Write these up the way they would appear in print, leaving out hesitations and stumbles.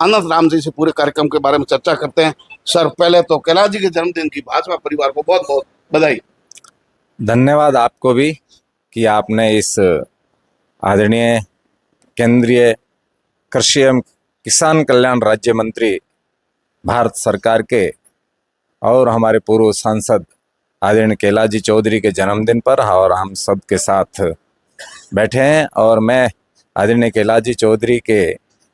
अनंत राम जी से पूरे कार्यक्रम के बारे में चर्चा करते हैं। सर, पहले तो कैलाश जी के जन्मदिन की भाजपा परिवार को बहुत बहुत बधाई। धन्यवाद आपको भी कि आपने इस आदरणीय केंद्रीय कृषि एवं किसान कल्याण राज्य मंत्री भारत सरकार के और हमारे पूर्व सांसद आदरणीय कैलाश जी चौधरी के जन्मदिन पर और हम सब के साथ बैठे हैं। और मैं आदरणीय कैलाश जी चौधरी के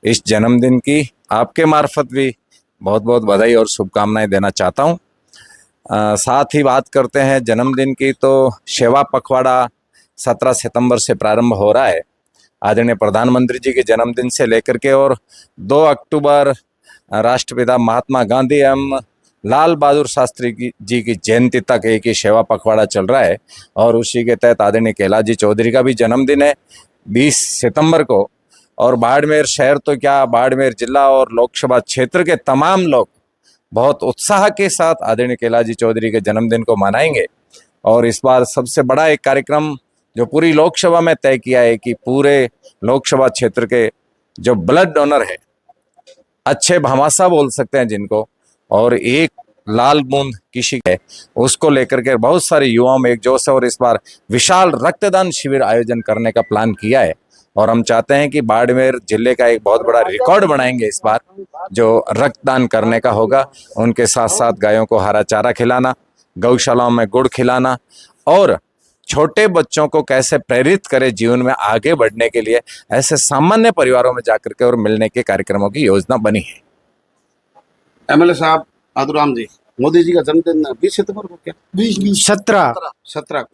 इस जन्मदिन की आपके मार्फत भी बहुत बहुत बधाई और शुभकामनाएं देना चाहता हूं। साथ ही बात करते हैं जन्मदिन की, तो सेवा पखवाड़ा 17 सितंबर से प्रारंभ हो रहा है आदरणीय प्रधानमंत्री जी के जन्मदिन से लेकर के, और 2 अक्टूबर राष्ट्रपिता महात्मा गांधी एवं लाल बहादुर शास्त्री जी की जयंती तक एक ही सेवा पखवाड़ा चल रहा है। और उसी के तहत आदरणीय कैलाश जी चौधरी का भी जन्मदिन है 20 सितंबर को। और बाड़मेर शहर तो क्या, बाड़मेर जिला और लोकसभा क्षेत्र के तमाम लोग बहुत उत्साह के साथ आदरणीय कैलाश जी चौधरी के जन्मदिन को मनाएंगे। और इस बार सबसे बड़ा एक कार्यक्रम जो पूरी लोकसभा में तय किया है कि पूरे लोकसभा क्षेत्र के जो ब्लड डोनर है, अच्छे भामाशाह बोल सकते हैं जिनको, और एक लाल बूंद किसी है, उसको लेकर के बहुत सारे युवाओं में एक जोश है। और इस बार विशाल रक्तदान शिविर आयोजन करने का प्लान किया है। और हम चाहते हैं कि बाड़मेर जिले का एक बहुत बड़ा रिकॉर्ड बनाएंगे इस बार, जो रक्तदान करने का होगा। उनके साथ साथ गायों को हरा चारा खिलाना, गौशालाओं में गुड़ खिलाना, और छोटे बच्चों को कैसे प्रेरित करें जीवन में आगे बढ़ने के लिए, ऐसे सामान्य परिवारों में जाकर के और मिलने के कार्यक्रमों की योजना बनी है। एमएलए साहब आदुराम जी, मोदी जी का जन्मदिन 20 सितंबर को क्या 17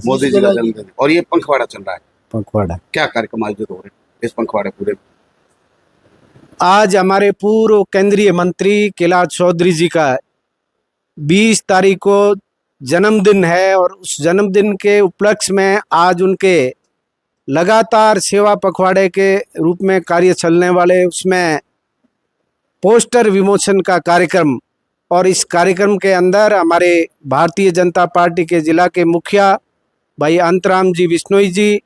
मोदी जी का जन्मदिन, और ये पंखवाड़ा चल रहा है। पंखवाड़ा क्या कार्यक्रम आयोजित हो रहे हैं इस पंखवाड़े पूरे? आज हमारे पूर्व केंद्रीय मंत्री कैलाश चौधरी जी का 20 तारीख को जन्मदिन है। और उस जन्मदिन के उपलक्ष्य में आज उनके लगातार सेवा पखवाड़े के रूप में कार्य चलने वाले उसमें पोस्टर विमोचन का कार्यक्रम, और इस कार्यक्रम के अंदर हमारे भारतीय जनता पार्टी के जिला के मुखिया भाई अंतराम जी बिश्नोई जी,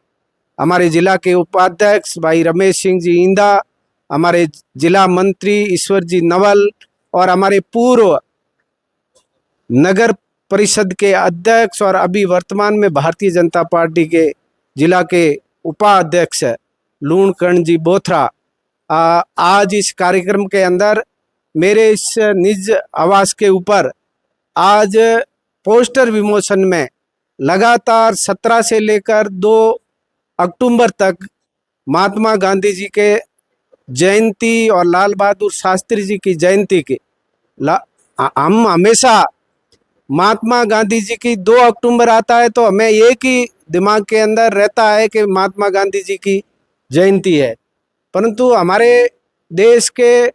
हमारे जिला के उपाध्यक्ष भाई रमेश सिंह जी इंदा, हमारे जिला मंत्री ईश्वर जी नवल, और हमारे पूर्व नगर परिषद के अध्यक्ष और अभी वर्तमान में भारतीय जनता पार्टी के जिला के उपाध्यक्ष लूणकर्ण जी बोथरा, आज इस कार्यक्रम के अंदर मेरे इस निज आवास के ऊपर आज पोस्टर विमोचन में लगातार 17 से लेकर 2 अक्टूबर तक महात्मा गांधी जी के जयंती और लाल बहादुर शास्त्री जी की जयंती के हम हमेशा महात्मा गांधी जी की 2 अक्टूबर आता है तो हमें एक ही दिमाग के अंदर रहता है कि महात्मा गांधी जी की जयंती है, परंतु हमारे देश के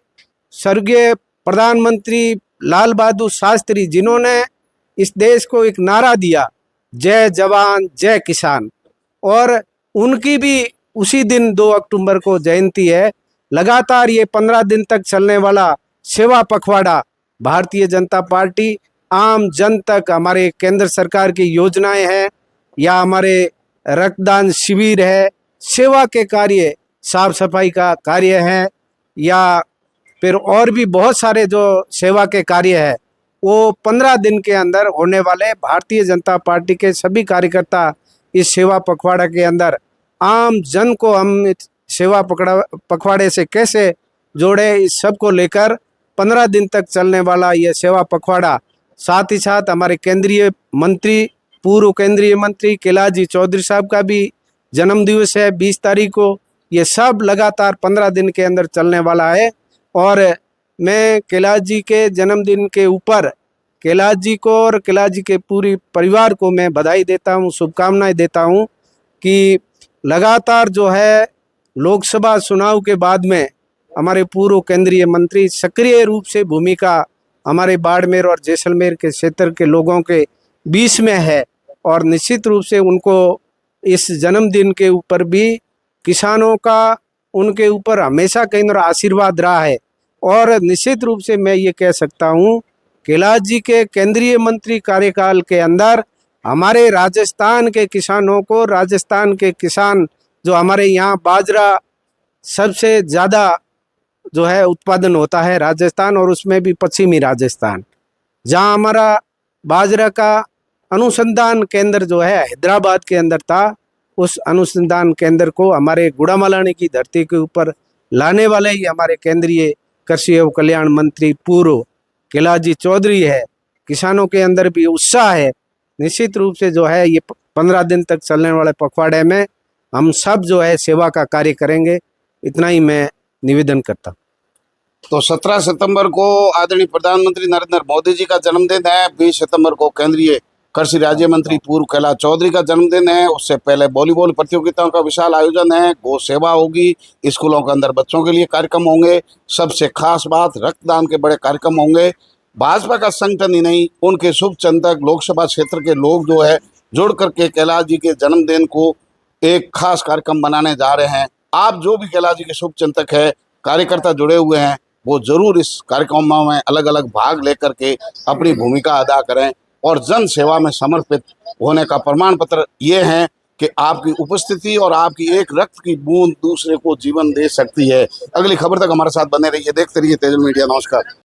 स्वर्गीय प्रधानमंत्री लाल बहादुर शास्त्री, जिन्होंने इस देश को एक नारा दिया, जय जवान जय किसान, और उनकी भी उसी दिन 2 अक्टूबर को जयंती है। लगातार ये 15 दिन तक चलने वाला सेवा पखवाड़ा भारतीय जनता पार्टी आम जन तक, हमारे केंद्र सरकार की योजनाएं हैं या हमारे रक्तदान शिविर है, सेवा के कार्य, साफ सफाई का कार्य है, या फिर और भी बहुत सारे जो सेवा के कार्य है, वो 15 दिन के अंदर होने वाले। भारतीय जनता पार्टी के सभी कार्यकर्ता इस सेवा पखवाड़ा के अंदर आम जन को हम सेवा पखवाड़े से कैसे जोड़े, इस सब को लेकर 15 दिन तक चलने वाला ये सेवा पखवाड़ा। साथ ही साथ हमारे केंद्रीय मंत्री, पूर्व केंद्रीय मंत्री कैलाश जी चौधरी साहब का भी जन्म दिवस है 20 तारीख को। ये सब लगातार 15 दिन के अंदर चलने वाला है। और मैं कैलाश जी के जन्मदिन के ऊपर कैलाश जी को और कैलाश जी के पूरी परिवार को मैं बधाई देता हूँ, शुभकामनाएं देता हूँ कि लगातार जो है लोकसभा चुनाव के बाद में हमारे पूर्व केंद्रीय मंत्री सक्रिय रूप से भूमिका हमारे बाड़मेर और जैसलमेर के क्षेत्र के लोगों के बीच में है, और निश्चित रूप से उनको इस जन्मदिन के ऊपर भी किसानों का उनके ऊपर हमेशा कहीं ना आशीर्वाद रहा है। और निश्चित रूप से मैं ये कह सकता हूँ कैलाश जी के केंद्रीय मंत्री कार्यकाल के अंदर हमारे राजस्थान के किसानों को, राजस्थान के किसान जो हमारे यहाँ बाजरा सबसे ज़्यादा जो है उत्पादन होता है राजस्थान, और उसमें भी पश्चिमी राजस्थान, जहाँ हमारा बाजरा का अनुसंधान केंद्र जो है हैदराबाद के अंदर था, उस अनुसंधान केंद्र को हमारे गुड़ामालानी की धरती के ऊपर लाने वाले ही हमारे केंद्रीय कृषि एवं कल्याण मंत्री पूर्व कैलाश चौधरी है। किसानों के अंदर भी उत्साह है। निश्चित रूप से जो है ये 15 दिन तक चलने वाले पखवाड़े में हम सब जो है सेवा का कार्य करेंगे। इतना ही मैं निवेदन करता हूँ। तो 17 सितंबर को आदरणीय प्रधानमंत्री नरेंद्र मोदी जी का जन्मदिन है। 20 सितंबर को केंद्रीय कृषि राज्य मंत्री पूर्व कैलाश चौधरी का जन्मदिन है। उससे पहले वॉलीबॉल प्रतियोगिताओं का विशाल आयोजन है, गौ सेवा होगी, स्कूलों के अंदर बच्चों के लिए कार्यक्रम होंगे। सबसे खास बात, रक्तदान के बड़े कार्यक्रम होंगे। भाजपा का संगठन ही नहीं, उनके शुभ चिंतक लोकसभा क्षेत्र के लोग जो है जुड़ करके कैलाश जी के जन्मदिन को एक खास कार्यक्रम बनाने जा रहे हैं। आप जो भी कैलाश जी के शुभ चिंतक है, कार्यकर्ता जुड़े हुए हैं, वो जरूर इस कार्यक्रमों में अलग अलग भाग लेकर के अपनी भूमिका अदा करें और जन सेवा में समर्पित होने का प्रमाण पत्र ये है कि आपकी उपस्थिति और आपकी एक रक्त की बूंद दूसरे को जीवन दे सकती है। अगली खबर तक हमारे साथ बने रहिए, देखते रहिए तेजल मीडिया। नमस्कार।